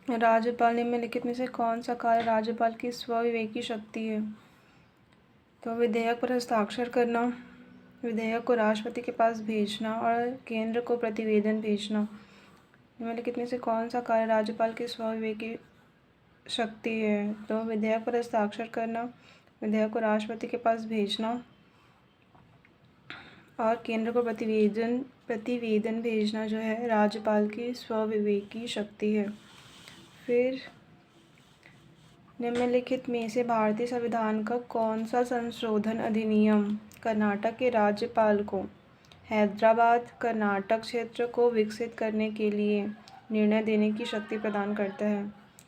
राज्यपाल निम्नलिखित में से कौन सा कार्य राज्यपाल की स्वविवेकी शक्ति है? तो विधेयक पर हस्ताक्षर करना, विधेयक को राष्ट्रपति के पास भेजना और केंद्र को प्रतिवेदन भेजना। निम्नलिखित में से कौन सा कार्य राज्यपाल की स्वविवेकी शक्ति है? तो विधेयक पर हस्ताक्षर करना, विधेयक को राष्ट्रपति के पास भेजना और केंद्र को प्रतिवेदन भेजना जो है राज्यपाल की स्वविवेकी शक्ति है। फिर निम्नलिखित में से भारतीय संविधान का कौन सा संशोधन अधिनियम कर्नाटक के राज्यपाल को हैदराबाद कर्नाटक क्षेत्र को विकसित करने के लिए निर्णय देने की शक्ति प्रदान करता है?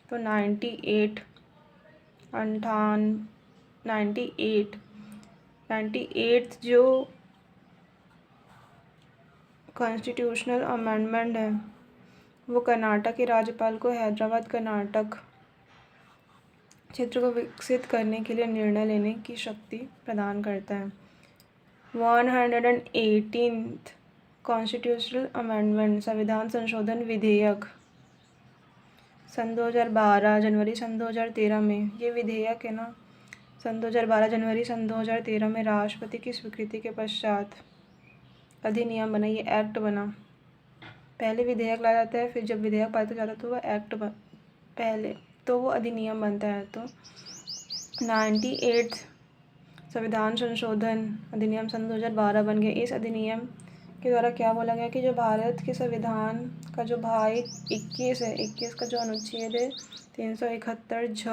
तो 98 जो कॉन्स्टिट्यूशनल अमेंडमेंट है वो कर्नाटक के राज्यपाल को हैदराबाद कर्नाटक क्षेत्र को विकसित करने के लिए निर्णय लेने की शक्ति प्रदान करता है। 118th कॉन्स्टिट्यूशनल अमेंडमेंट संविधान संशोधन विधेयक सन 2012 जनवरी सन 2013 में, ये विधेयक है ना, सन 2012 जनवरी सन 2013 में राष्ट्रपति की स्वीकृति के पश्चात अधिनियम बना, ये एक्ट बना। पहले विधेयक लाया जाता है, फिर जब विधेयक पारित हो जाता है तो वह एक्ट पहले तो वो अधिनियम बनता है। तो 98 संविधान संशोधन अधिनियम सन 2012 बन गया। इस अधिनियम के द्वारा क्या बोला गया कि जो भारत के संविधान का जो भाग 21 है, 21 का जो अनुच्छेद है 371 झ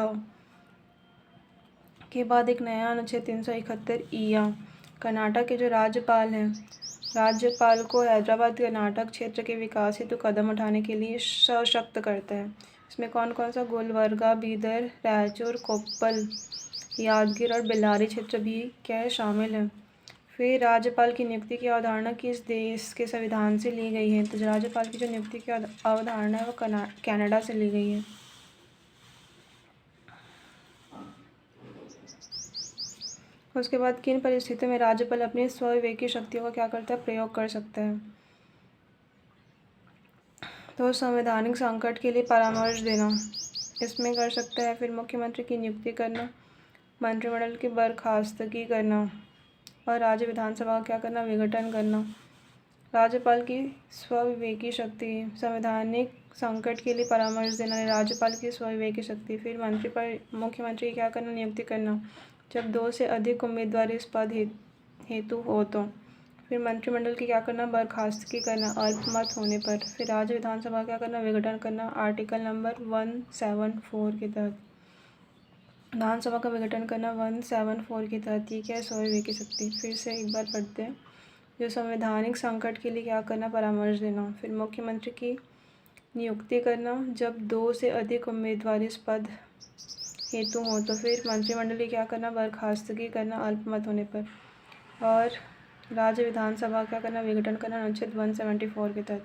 के बाद एक नया अनुच्छेद 371 ईया कर्नाटक के जो राज्यपाल हैं, राज्यपाल को हैदराबाद कर्नाटक क्षेत्र के विकास हेतु कदम उठाने के लिए सशक्त करता है। इसमें कौन कौन सा गुलबर्गा, बीदर, रायचूर, कोप्पल, यादगीर और बेल्लारी क्षेत्र भी क्या है शामिल है। फिर राज्यपाल की नियुक्ति की अवधारणा किस देश के संविधान से ली गई है? तो राज्यपाल की जो नियुक्ति की अवधारणा है वो कनाडा से ली गई है। उसके बाद किन परिस्थितियों में राज्यपाल अपनी स्वविवेकी शक्तियों का क्या करता है? प्रयोग कर सकता है। तो संवैधानिक संकट के लिए परामर्श देना, इसमें कर सकता है। फिर मुख्यमंत्री की नियुक्ति करना, मंत्रिमंडल की बर्खास्तगी करना और राज्य विधानसभा का क्या करना? विघटन करना। राज्यपाल की स्वविवेकी शक्ति, संवैधानिक संकट के लिए परामर्श देना, राज्यपाल की स्वविवेकी शक्ति। फिर मुख्यमंत्री की क्या करना? नियुक्ति करना, जब 2 से अधिक उम्मीदवार इस पद हेतु हो तो। फिर मंत्रिमंडल की क्या करना? बर्खास्तगी करना अल्पमत होने पर। फिर राज्य विधानसभा क्या करना? विघटन करना आर्टिकल नंबर 174 के तहत। विधानसभा का विघटन करना 174 के तहत। ये क्या है? स्वविवेकी शक्ति। फिर से एक बार पढ़ते हैं। जो संवैधानिक संकट के लिए क्या करना? परामर्श देना। फिर मुख्यमंत्री की नियुक्ति करना, जब 2 से अधिक उम्मीदवार इस पद हेतु हो तो। फिर मंत्रिमंडल की क्या करना? बर्खास्तगी करना अल्पमत होने पर। और राज्य विधानसभा क्या करना? विघटन करना अनुच्छेद 174 के तहत।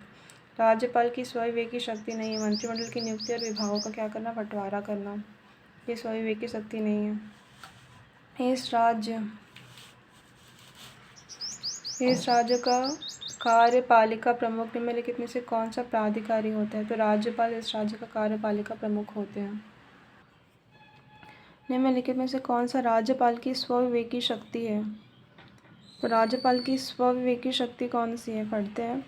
राज्यपाल की स्वविवेकी शक्ति नहीं है मंत्रिमंडल की नियुक्ति और विभागों का क्या करना? बंटवारा करना, ये स्वविवेकी शक्ति नहीं है। इस राज्य का कार्यपालिका प्रमुख निम्नलिखित में से कौन सा प्राधिकारी होता है? तो राज्यपाल इस राज्य का कार्यपालिका प्रमुख होते हैं। निम्नलिखित में से कौन सा राज्यपाल की स्वविवेकी शक्ति है? तो राज्यपाल की स्वविवेकी शक्ति कौन सी है? पढ़ते हैं।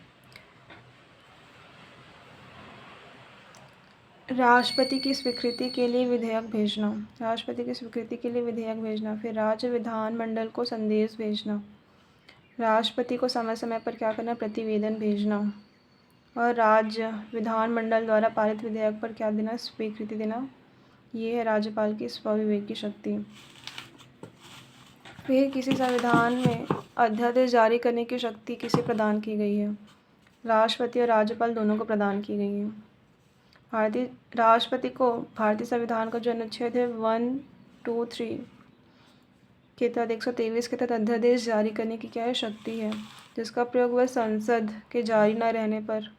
राष्ट्रपति की स्वीकृति के लिए विधेयक भेजना, राष्ट्रपति की स्वीकृति के लिए विधेयक भेजना। फिर राज्य विधानमंडल को संदेश भेजना, राष्ट्रपति को समय समय पर क्या करना? प्रतिवेदन भेजना। और राज्य विधानमंडल द्वारा पारित विधेयक पर क्या देना? स्वीकृति देना। ये है राज्यपाल की स्वविवेकी शक्ति। फिर किसी संविधान में अध्यादेश जारी करने की शक्ति किसे प्रदान की गई है? राष्ट्रपति और राज्यपाल दोनों को प्रदान की गई है। राष्ट्रपति को भारतीय संविधान का जो अनुच्छेद है 123 के तहत 123 के तहत अध्यादेश जारी करने की क्या है? शक्ति है, जिसका प्रयोग वह संसद के जारी न रहने पर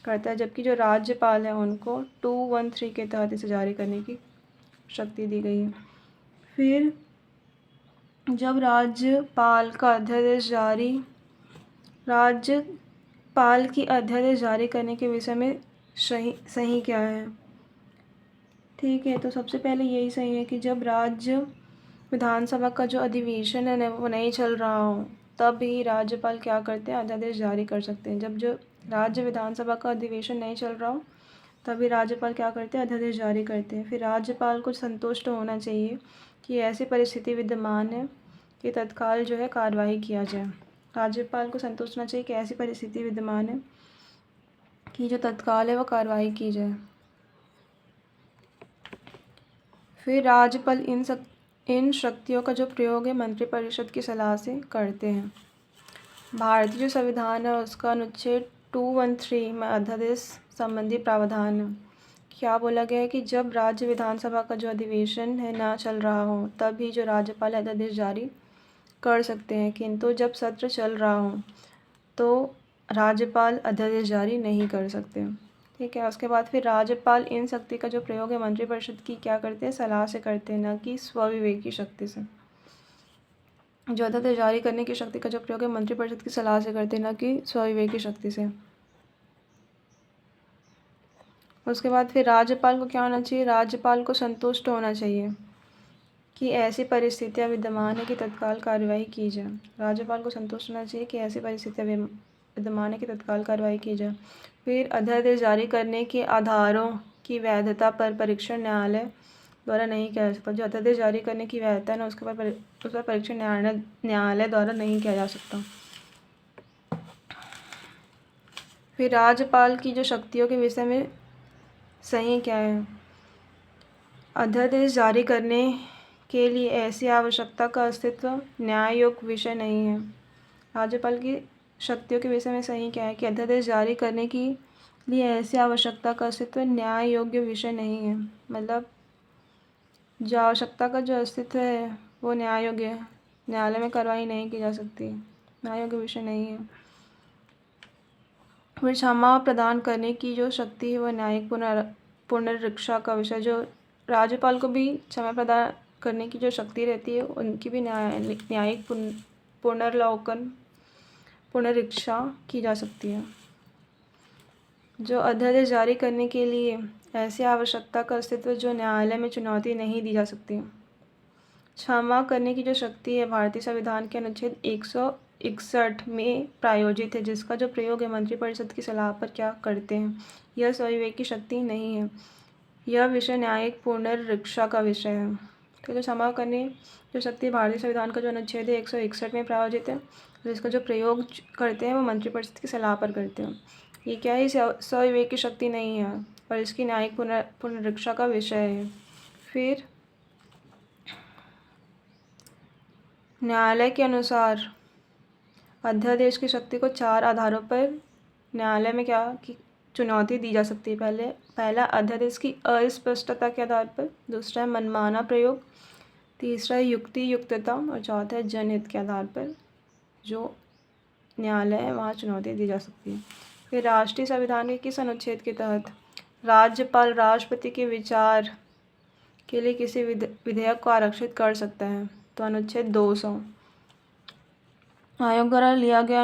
करता है। जबकि जो राज्यपाल है उनको 213 के तहत इसे जारी करने की शक्ति दी गई है। फिर जब राज्यपाल की अध्यादेश जारी करने के विषय में सही क्या है? ठीक है, तो सबसे पहले यही सही है कि जब राज्य विधानसभा का जो अधिवेशन है वो नहीं चल रहा हो तब भी राज्यपाल क्या करते हैं, अध्यादेश जारी कर सकते हैं। जब जो राज्य विधानसभा का अधिवेशन नहीं चल रहा हो तभी राज्यपाल क्या करते हैं, अध्यादेश जारी करते हैं। फिर राज्यपाल को संतुष्ट होना चाहिए कि ऐसी परिस्थिति विद्यमान है कि तत्काल जो है कार्रवाई किया जाए। राज्यपाल को संतुष्ट होना चाहिए कि ऐसी परिस्थिति विद्यमान है कि जो तत्काल है वो कार्रवाई की जाए। फिर राज्यपाल इन शक्तियों का जो प्रयोग है मंत्रिपरिषद की सलाह से करते हैं। भारतीय जो संविधान है उसका अनुच्छेद 213 में अध्यादेश संबंधी प्रावधान है। क्या बोला गया है कि जब राज्य विधानसभा का जो अधिवेशन है ना चल रहा हो तभी जो राज्यपाल अध्यादेश जारी कर सकते हैं, किंतु जब सत्र चल रहा हो तो राज्यपाल अध्यादेश जारी नहीं कर सकते। ठीक है, उसके बाद फिर राज्यपाल इन शक्ति का जो प्रयोग है मंत्रिपरिषद की क्या करते हैं, सलाह से करते हैं, न कि स्वविवेकी शक्ति से। जो अध्यादेश जारी करने की शक्ति का जो प्रयोग है मंत्रिपरिषद की सलाह से करते हैं, न कि स्वविवेकी शक्ति से। उसके बाद फिर राज्यपाल को क्या होना चाहिए, राज्यपाल को संतुष्ट होना चाहिए कि ऐसी परिस्थितियाँ विद्यमान है कि तत्काल कार्रवाई की जाए। राज्यपाल को संतुष्ट होना चाहिए कि ऐसी परिस्थितियाँ विद्यमान है कि तत्काल कार्रवाई की जाए। फिर अध्यादेश जारी करने के आधारों की वैधता पर परीक्षण न्यायालय द्वारा नहीं किया जा सकता। जो अध्यादेश जारी करने की वैधता है ना उस पर परीक्षण न्यायालय द्वारा नहीं किया जा सकता। फिर राज्यपाल की जो शक्तियों के विषय में सही क्या है, अध्यादेश जारी करने के लिए ऐसी आवश्यकता का अस्तित्व न्याय योग्य विषय नहीं है। राज्यपाल की शक्तियों के विषय में सही क्या है कि अध्यादेश जारी करने के लिए ऐसी आवश्यकता का अस्तित्व न्याय योग्य विषय नहीं है। मतलब जो आवश्यकता का जो अस्तित्व है वो न्याय योग्य है, न्यायालय में कार्रवाई नहीं की जा सकती, न्याय योग्य विषय नहीं है। फिर क्षमा प्रदान करने की जो शक्ति है वह न्यायिक पुनरीक्षा का विषय। जो राज्यपाल को भी क्षमा प्रदान करने की जो शक्ति रहती है उनकी भी न्यायिक पुनरीक्षा की जा सकती है। जो अध्यादेश जारी करने के लिए ऐसी आवश्यकता का अस्तित्व जो न्यायालय में चुनौती नहीं दी जा सकती। क्षमा करने की जो शक्ति है भारतीय संविधान के अनुच्छेद 161 में प्रायोजित है, जिसका जो प्रयोग है मंत्रिपरिषद की सलाह पर क्या करते हैं। यह स्वविवेकी शक्ति नहीं है, यह विषय न्यायिक पुनरीक्षा का विषय है। तो जो क्षमा करने जो शक्ति भारतीय संविधान का जो अनुच्छेद है 161 में प्रायोजित है, जिसका जो प्रयोग करते हैं वो मंत्रिपरिषद की सलाह पर करते हैं। ये क्या है, स्वविवेकी शक्ति नहीं है और इसकी न्यायिक पुनरीक्षा का विषय है। फिर न्यायालय के अनुसार अध्यादेश की शक्ति को 4 आधारों पर न्यायालय में क्या की चुनौती दी जा सकती है। पहला अध्यादेश की अस्पष्टता के आधार पर, दूसरा है मनमाना प्रयोग, तीसरा है युक्ति युक्तता और चौथा है जनहित के आधार पर जो न्यायालय है वहाँ चुनौती दी जा सकती है। फिर राष्ट्रीय संविधान के किस अनुच्छेद के तहत राज्यपाल राष्ट्रपति के विचार के लिए किसी विधेयक को आरक्षित कर सकता है, तो अनुच्छेद 200। आयोग द्वारा लिया गया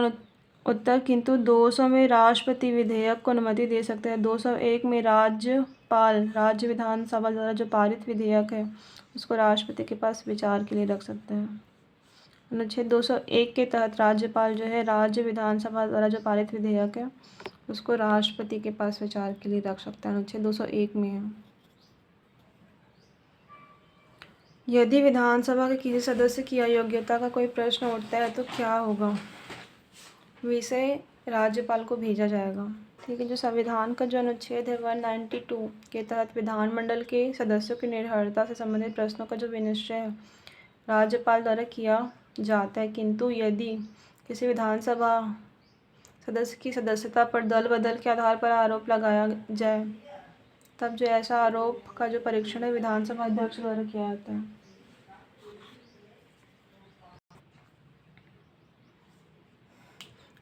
उत्तर, किंतु 200 में राष्ट्रपति विधेयक को अनुमति दे सकते हैं। 201 में राज्यपाल राज्य विधानसभा द्वारा जो पारित विधेयक है उसको राष्ट्रपति के पास विचार के लिए रख सकते हैं। अनुच्छेद 201 के तहत राज्यपाल जो है राज्य विधानसभा द्वारा जो पारित विधेयक है उसको राष्ट्रपति के पास विचार के लिए रख सकता है, अनुच्छेद 201 में है। यदि विधानसभा के किसी सदस्य की अयोग्यता का कोई प्रश्न उठता है तो क्या होगा, विषय राज्यपाल को भेजा जाएगा। ठीक है, जो संविधान का जो अनुच्छेद है 192 के तहत विधानमंडल के सदस्यों की निर्भरता से संबंधित प्रश्नों का जो विनिश्चय है राज्यपाल द्वारा किया जाता है, किंतु यदि किसी विधानसभा सदस्य की सदस्यता पर दल बदल के आधार पर आरोप लगाया जाए तब जो ऐसा आरोप का जो परीक्षण है विधानसभा अध्यक्ष द्वारा किया जाता है।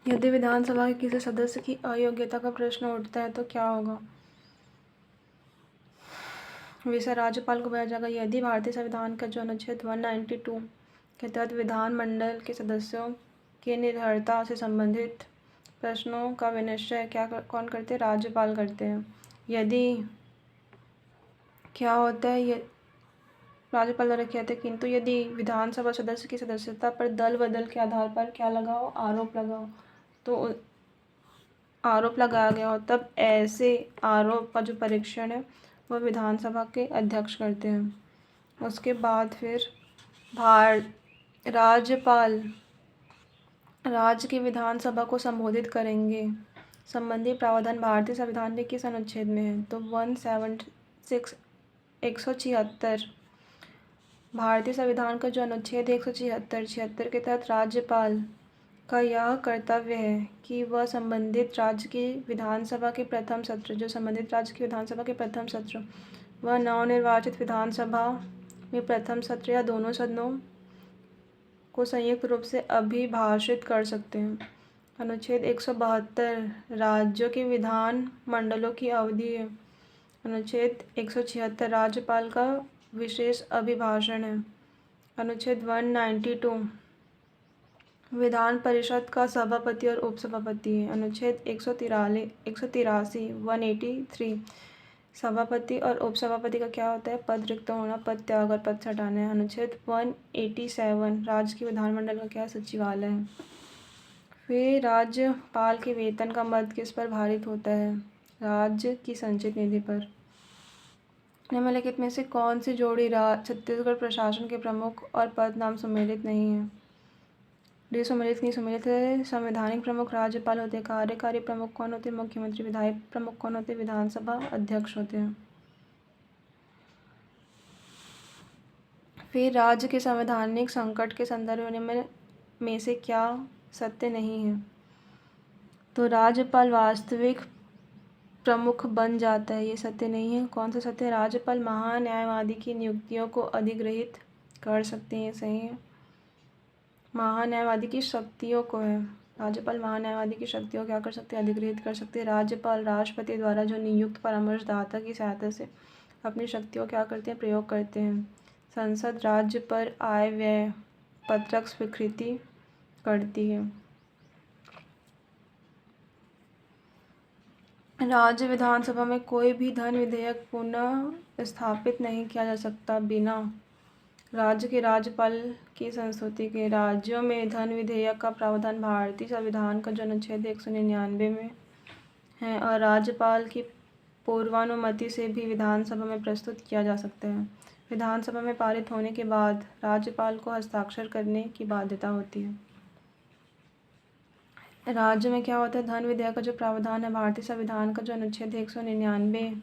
यदि विधानसभा के किसी सदस्य की अयोग्यता का प्रश्न उठता है तो क्या होगा, विषय राज्यपाल को भेजा जाएगा। यदि भारतीय संविधान का जो अनुच्छेद 192 के तहत विधानमंडल के सदस्यों के निर्भरता से संबंधित प्रश्नों का विनिश्चय कौन करते हैं, राज्यपाल करते हैं। यदि क्या होता है ये राज्यपाल द्वारा किया था, किंतु यदि विधानसभा सदस्य की सदस्यता पर दल बदल के आधार पर क्या लगाओ, आरोप लगाओ, तो आरोप लगाया गया हो, तब ऐसे आरोप का जो परीक्षण है वह विधानसभा के अध्यक्ष करते हैं। उसके बाद फिर राज्यपाल राज्य की विधानसभा को संबोधित करेंगे। संबंधी प्रावधान भारतीय संविधान के किस अनुच्छेद में है, तो 176 भारतीय संविधान का जो अनुच्छेद 176 के तहत राज्यपाल का यह कर्तव्य है कि वह संबंधित राज्य की विधानसभा के प्रथम सत्र वह नवनिर्वाचित विधानसभा में प्रथम सत्र या दोनों सदनों को संयुक्त रूप से अभिभाषित कर सकते हैं। अनुच्छेद 172 राज्यों के विधान मंडलों की अवधि है। अनुच्छेद 176 राज्यपाल का विशेष अभिभाषण है। अनुच्छेद 192 विधान परिषद का सभापति और उपसभापति है। अनुच्छेद 183 सभापति और उपसभापति का क्या होता है, पद रिक्त होना, पद त्याग और पद से हटाना है। अनुच्छेद 187 राज्य के विधानमंडल का क्या है, सचिवालय है। फिर राज्यपाल के वेतन का मद किस पर भारित होता है, राज्य की संचित निधि पर। निम्नलिखित में से कौन सी जोड़ी छत्तीसगढ़ प्रशासन के प्रमुख और पद नाम सम्मिलित नहीं है, डी सम्मिलित नहीं सम्मिलित है। संवैधानिक प्रमुख राज्यपाल होते हैं। कार्यकारी प्रमुख कौन होते हैं, मुख्यमंत्री। विधायक प्रमुख कौन होते हैं, विधानसभा अध्यक्ष होते हैं। फिर राज्य के संवैधानिक संकट के संदर्भ में से क्या सत्य नहीं है, तो राज्यपाल वास्तविक प्रमुख बन जाता है, ये सत्य नहीं है। कौन सा सत्य है, राज्यपाल महान्यायवादी की नियुक्तियों को अधिग्रहित कर सकते हैं, ये सही है। महान्यायवादी की शक्तियों को है, राज्यपाल महान्यायवादी की शक्तियों क्या कर सकते हैं, अधिग्रहित कर सकते हैं। राज्यपाल राष्ट्रपति द्वारा जो नियुक्त परामर्शदाता की सहायता से अपनी शक्तियों क्या करते हैं, प्रयोग करते हैं। संसद राज्य पर आय व्यय पत्रक स्वीकृति करती है। राज्य विधानसभा में कोई भी धन विधेयक पुनः स्थापित नहीं किया जा सकता बिना राज्य के राज्यपाल की संस्तुति के। राज्यों में धन विधेयक का प्रावधान भारतीय संविधान का जो अनुच्छेद 199 में है और राज्यपाल की पूर्वानुमति से भी विधानसभा में प्रस्तुत किया जा सकता है। विधानसभा में पारित होने के बाद राज्यपाल को हस्ताक्षर करने की बाध्यता होती है। राज्य में क्या होता है, धन विधेयक का जो प्रावधान है भारतीय संविधान का जो अनुच्छेद 199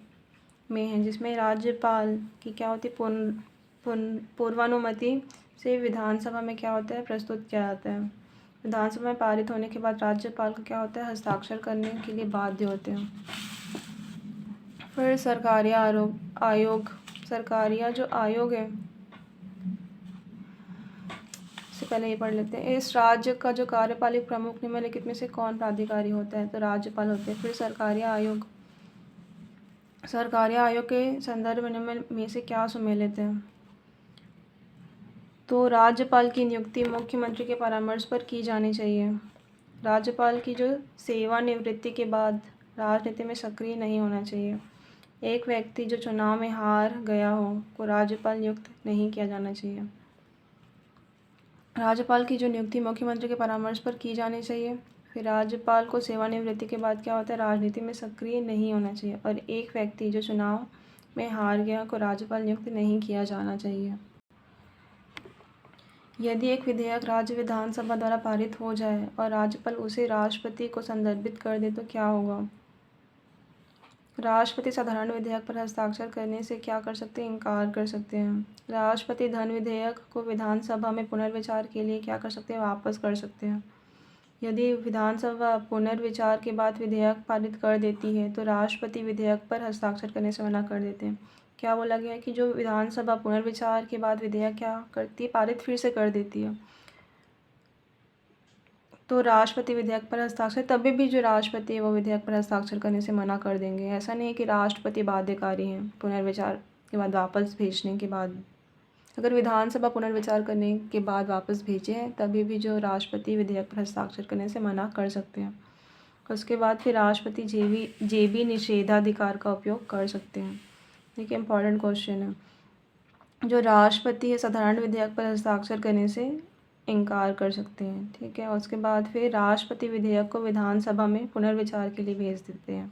में है, जिसमें राज्यपाल की क्या होती है, पूर्वानुमति से विधानसभा में क्या होता है, प्रस्तुत किया जाता है। विधानसभा में पारित होने के बाद राज्यपाल को क्या होता है, हस्ताक्षर करने के लिए बाध्य होते हैं। फिर सरकारिया जो आयोग है, इससे पहले ये पढ़ लेते हैं। इस राज्य का जो कार्यपालिक प्रमुख निम्नलिखित में से कौन प्राधिकारी होता है, तो राज्यपाल होते हैं। फिर सरकारिया आयोग के संदर्भ में से क्या सुमेलित है, तो राज्यपाल की नियुक्ति मुख्यमंत्री के परामर्श पर की जानी चाहिए। राज्यपाल की जो सेवानिवृत्ति के बाद राजनीति में सक्रिय नहीं होना चाहिए। एक व्यक्ति जो चुनाव में हार गया हो को राज्यपाल नियुक्त नहीं किया जाना चाहिए। राज्यपाल की जो नियुक्ति मुख्यमंत्री के परामर्श पर की जानी चाहिए। फिर राज्यपाल को सेवानिवृत्ति के बाद क्या होता है, राजनीति में सक्रिय नहीं होना चाहिए। और एक व्यक्ति जो चुनाव में हार गया को राज्यपाल नियुक्त नहीं किया जाना चाहिए। यदि एक विधेयक राज्य विधानसभा द्वारा पारित हो जाए और राज्यपाल उसे राष्ट्रपति को संदर्भित कर दे तो क्या होगा, राष्ट्रपति साधारण विधेयक पर हस्ताक्षर करने से क्या कर सकते हैं, इनकार कर सकते हैं। राष्ट्रपति धन विधेयक को विधानसभा में पुनर्विचार के लिए क्या कर सकते हैं, वापस कर सकते हैं। यदि विधानसभा पुनर्विचार के बाद विधेयक पारित कर देती है तो राष्ट्रपति विधेयक पर हस्ताक्षर करने से मना कर देते हैं। क्या बोला गया है कि जो विधानसभा पुनर्विचार के बाद विधेयक क्या करती है, पारित फिर से कर देती है, तो राष्ट्रपति विधेयक पर हस्ताक्षर तभी भी जो राष्ट्रपति है वो विधेयक पर हस्ताक्षर करने से मना कर देंगे। ऐसा नहीं है कि राष्ट्रपति बाध्यकारी हैं पुनर्विचार के बाद वापस भेजने के बाद। अगर विधानसभा पुनर्विचार करने के बाद वापस भेजे हैं तभी भी जो राष्ट्रपति विधेयक पर हस्ताक्षर करने से मना कर सकते हैं। उसके बाद फिर राष्ट्रपति जेबी निषेधाधिकार का उपयोग कर सकते हैं। देखिए इम्पॉर्टेंट क्वेश्चन है। जो राष्ट्रपति है साधारण विधेयक पर हस्ताक्षर करने से इनकार कर सकते हैं, ठीक है। और उसके बाद फिर राष्ट्रपति विधेयक को विधानसभा में पुनर्विचार के लिए भेज देते हैं।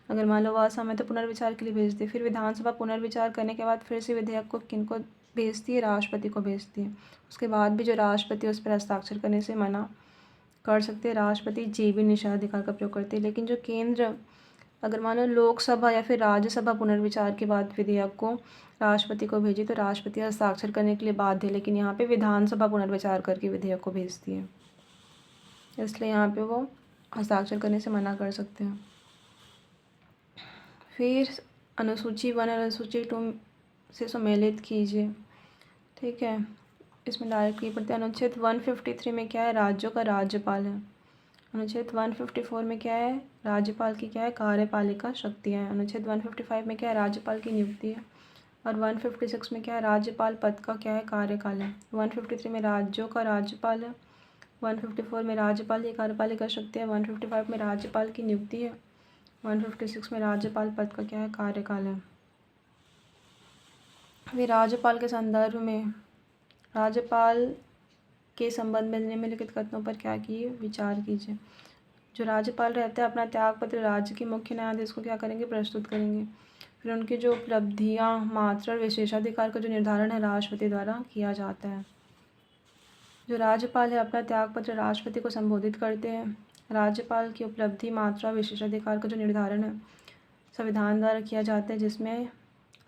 अगर मान लो वह असहमत है तो पुनर्विचार के लिए भेजती है। फिर विधानसभा पुनर्विचार करने के बाद फिर से विधेयक को किनको भेजती है, राष्ट्रपति को भेजती है। उसके बाद भी जो राष्ट्रपति उस पर हस्ताक्षर करने से मना कर सकते हैं। राष्ट्रपति जी.बी. निषेधाधिकार का प्रयोग करते हैं। लेकिन जो केंद्र, अगर मान लो लोकसभा या फिर राज्यसभा पुनर्विचार के बाद विधेयक को राष्ट्रपति को भेजी तो राष्ट्रपति हस्ताक्षर करने के लिए बाध्य है, लेकिन यहाँ पे विधानसभा पुनर्विचार करके विधेयक को भेजती है, इसलिए यहाँ पे वो हस्ताक्षर करने से मना कर सकते हैं। फिर अनुसूची 1 और अनुसूची 2 से सम्मिलित कीजिए, ठीक है। इसमें डायरेक्ट की पड़ती है। अनुच्छेद 153 में क्या है, राज्यों का राज्यपाल है। अनुच्छेद 154 में क्या है, राज्यपाल की क्या है, कार्यपालिका शक्तियाँ हैं। अनुच्छेद 155 में क्या है, राज्यपाल की नियुक्ति है। और 156 में क्या है, राज्यपाल पद का क्या है, कार्यकाल है। 153 में राज्यों का राज्यपाल है। 154 में राज्यपाल की कार्यपालिका शक्ति है। 155 में राज्यपाल की नियुक्ति है। 156 में राज्यपाल पद का क्या है, कार्यकाल है। फिर राज्यपाल के संदर्भ में राज्यपाल के संबंध में निम्नलिखित कथनों पर क्या किए, विचार कीजिए। जो राज्यपाल रहते हैं अपना त्यागपत्र राज्य के मुख्य न्यायाधीश को क्या करेंगे, प्रस्तुत करेंगे। फिर उनकी जो उपलब्धियां, मात्रा और विशेषाधिकार का जो निर्धारण है राष्ट्रपति द्वारा किया जाता है। जो राज्यपाल है अपना त्यागपत्र राष्ट्रपति को संबोधित करते हैं। राज्यपाल की उपलब्धि, मात्रा, विशेषाधिकार का जो निर्धारण है संविधान द्वारा किया जाता है, जिसमें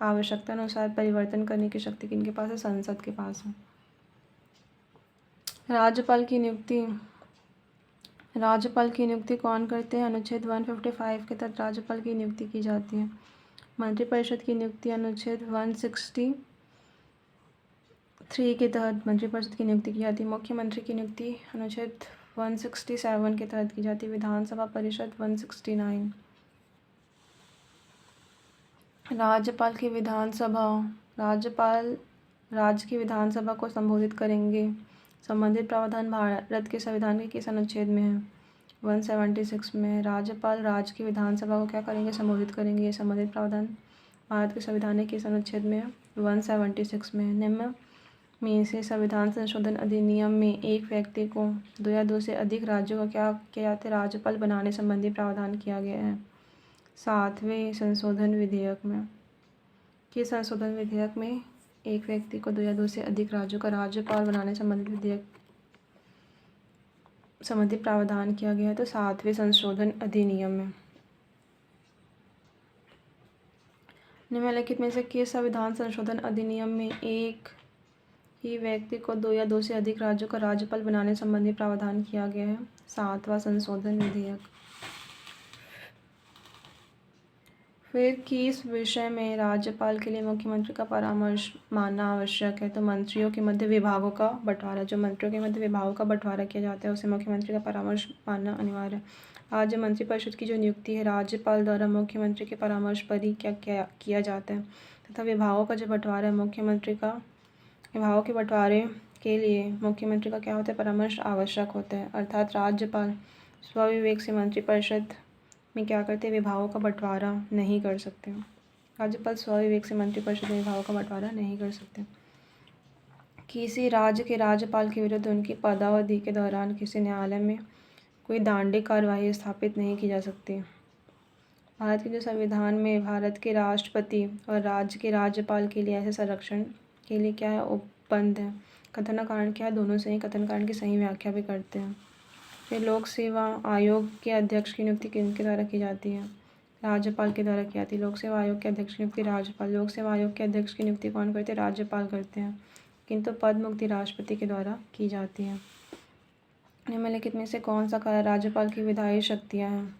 आवश्यकता अनुसार परिवर्तन करने की शक्ति किनके पास है, संसद के पास है। राज्यपाल की नियुक्ति, राज्यपाल की नियुक्ति कौन करते हैं, अनुच्छेद 155 के तहत राज्यपाल की नियुक्ति की जाती है। मंत्रिपरिषद की नियुक्ति अनुच्छेद 163 के तहत मंत्रिपरिषद की नियुक्ति की जाती है। मुख्यमंत्री की नियुक्ति अनुच्छेद 167 के तहत की जाती है। विधानसभा परिषद 169। राज्यपाल की विधानसभा, राज्यपाल राज्य की विधानसभा को संबोधित करेंगे। संबंधित प्रावधान भारत के संविधान के किस अनुच्छेद में है, 176 में। राज्यपाल राज्य की विधानसभा को क्या करेंगे, संबोधित करेंगे। ये संबंधित प्रावधान भारत के संविधान के किस अनुच्छेद में है, 176 में। निम्न में से संविधान संशोधन अधिनियम में एक व्यक्ति को 2 या 2 से अधिक राज्यों का क्या किया जाता है, राज्यपाल बनाने संबंधी प्रावधान किया गया है 7वें संशोधन विधेयक में। किस संशोधन विधेयक में एक व्यक्ति को 2 या 2 से अधिक राज्यों का राज्यपाल बनाने संबंधित विधेयक संबंधित प्रावधान किया गया है, तो 7वें संशोधन अधिनियम में। निम्नलिखित में से किस संविधान संशोधन अधिनियम में एक ही व्यक्ति को 2 या 2 से अधिक राज्यों का राज्यपाल बनाने संबंधी प्रावधान किया गया है, 7वां संशोधन विधेयक। फिर किस विषय में राज्यपाल के लिए मुख्यमंत्री का परामर्श मानना आवश्यक है, तो मंत्रियों के मध्य विभागों का बंटवारा, जो मंत्रियों के मध्य विभागों का बंटवारा किया जाता है उसे मुख्यमंत्री का परामर्श मानना अनिवार्य है। राज्य मंत्रिपरिषद की जो नियुक्ति है राज्यपाल द्वारा मुख्यमंत्री के परामर्श पर ही क्या किया जाता है, तथा विभागों का जो बंटवारा है मुख्यमंत्री का, विभागों के बंटवारे के लिए मुख्यमंत्री का क्या होता है, परामर्श आवश्यक होता है। अर्थात राज्यपाल स्वविवेक से मंत्रिपरिषद में क्या करते हैं, विभागों का बंटवारा नहीं कर सकते। राज्यपाल स्वविवेक से मंत्रिपरिषद में विभागों का बंटवारा नहीं कर सकते। किसी राज्य के राज्यपाल के विरुद्ध उनकी पदावधि के दौरान किसी न्यायालय में कोई दंडिक कार्यवाही स्थापित नहीं की जा सकती। भारत के जो संविधान में भारत के राष्ट्रपति और राज्य के राज्यपाल के लिए ऐसे संरक्षण के लिए क्या है, उपबंध है। कथन कारण क्या है, दोनों सही कथन कारण की सही व्याख्या भी करते हैं। फिर लोक सेवा आयोग के अध्यक्ष की नियुक्ति किनके द्वारा की जाती है, राज्यपाल के द्वारा की जाती है। लोक सेवा आयोग के अध्यक्ष की नियुक्ति राज्यपाल, लोक सेवा आयोग के अध्यक्ष की नियुक्ति कौन करते हैं, राज्यपाल करते हैं, किंतु पद मुक्ति राष्ट्रपति के द्वारा की जाती है। निम्नलिखित में से कौन सा कार्य राज्यपाल की विधायी शक्तियाँ हैं,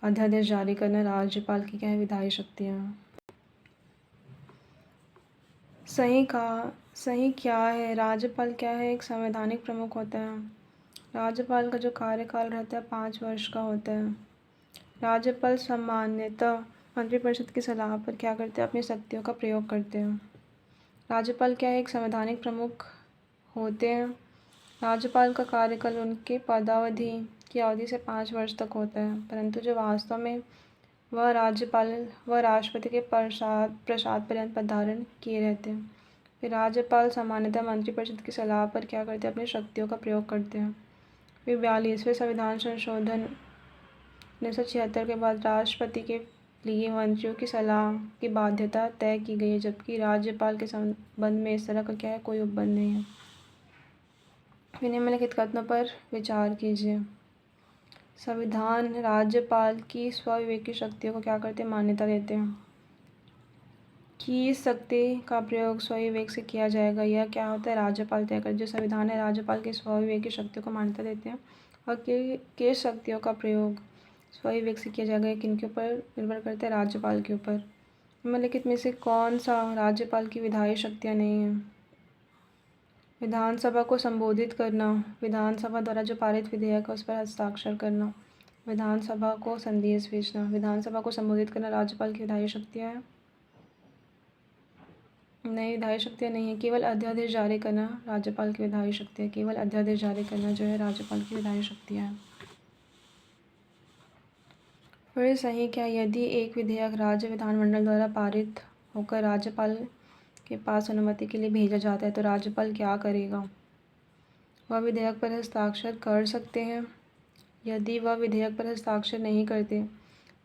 अध्यादेश जारी करना राज्यपाल की क्या है, विधायी शक्तियाँ हैं। सही क्या है, राज्यपाल क्या है, एक संवैधानिक प्रमुख होता है। राज्यपाल का जो कार्यकाल रहता है 5 वर्ष का होता है। राज्यपाल सामान्यतः मंत्रिपरिषद की सलाह पर क्या करते हैं, अपनी शक्तियों का प्रयोग करते हैं। राज्यपाल क्या है, एक संवैधानिक प्रमुख होते हैं। राज्यपाल का कार्यकाल उनके पदावधि की अवधि से 5 वर्ष तक होता है, परंतु जो वास्तव में वह राज्यपाल व राष्ट्रपति के प्रसाद पर्यंत पदार्पण किए रहते हैं। फिर राज्यपाल सामान्यतः मंत्रिपरिषद की सलाह पर क्या करते हैं, अपनी शक्तियों का प्रयोग करते हैं। फिर 42वें संविधान संशोधन 1976 के बाद राष्ट्रपति के लिए मंत्रियों की सलाह की बाध्यता तय की गई है, जबकि राज्यपाल के संबंध में इस तरह का क्या है, कोई उपबंध नहीं है। फिर निम्नलिखित कथनों पर विचार कीजिए। संविधान राज्यपाल की स्वविवेकी शक्तियों को क्या करते हैं, मान्यता देते हैं कि इस शक्ति का प्रयोग स्वविवेक से किया जाएगा। यह क्या होता है, राज्यपाल तय करते हैं। जो संविधान है राज्यपाल की स्वविवेकी शक्तियों को मान्यता देते हैं और किस शक्तियों का प्रयोग स्वविवेक से किया जाएगा, किनके ऊपर निर्भर करता है, राज्यपाल के ऊपर। निम्नलिखित में से कौन सा राज्यपाल की विधायी शक्तियाँ नहीं हैं। विधानसभा को संबोधित करना, विधानसभा द्वारा जो पारित विधेयक है उस पर हस्ताक्षर करना, विधानसभा को संदेश भेजना। विधानसभा को संबोधित करना राज्यपाल की विधायी शक्तियाँ हैं? नहीं, विधायी शक्तियाँ नहीं है। केवल अध्यादेश जारी करना राज्यपाल की विधायी शक्ति है। केवल अध्यादेश जारी करना जो है राज्यपाल की विधायी शक्तियाँ हैं। फिर सही क्या, यदि एक विधेयक राज्य विधानमंडल द्वारा पारित होकर राज्यपाल के पास अनुमति के लिए भेजा जाता है तो राज्यपाल क्या करेगा, वह विधेयक पर हस्ताक्षर कर सकते हैं। यदि वह विधेयक पर हस्ताक्षर नहीं करते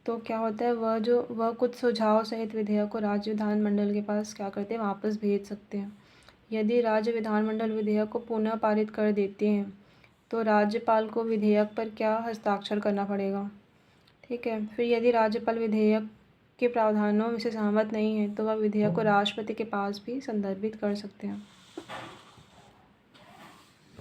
तो क्या होता है, वह कुछ सुझाव सहित विधेयक को राज्य विधानमंडल के पास क्या करते हैं, वापस भेज सकते हैं। यदि राज्य विधानमंडल विधेयक को पुनः पारित कर देते हैं तो राज्यपाल को विधेयक पर क्या हस्ताक्षर करना पड़ेगा। ठीक है। फिर यदि राज्यपाल विधेयक के प्रावधानों से सहमत नहीं है तो वह विधेयक को राष्ट्रपति के पास भी संदर्भित कर सकते हैं।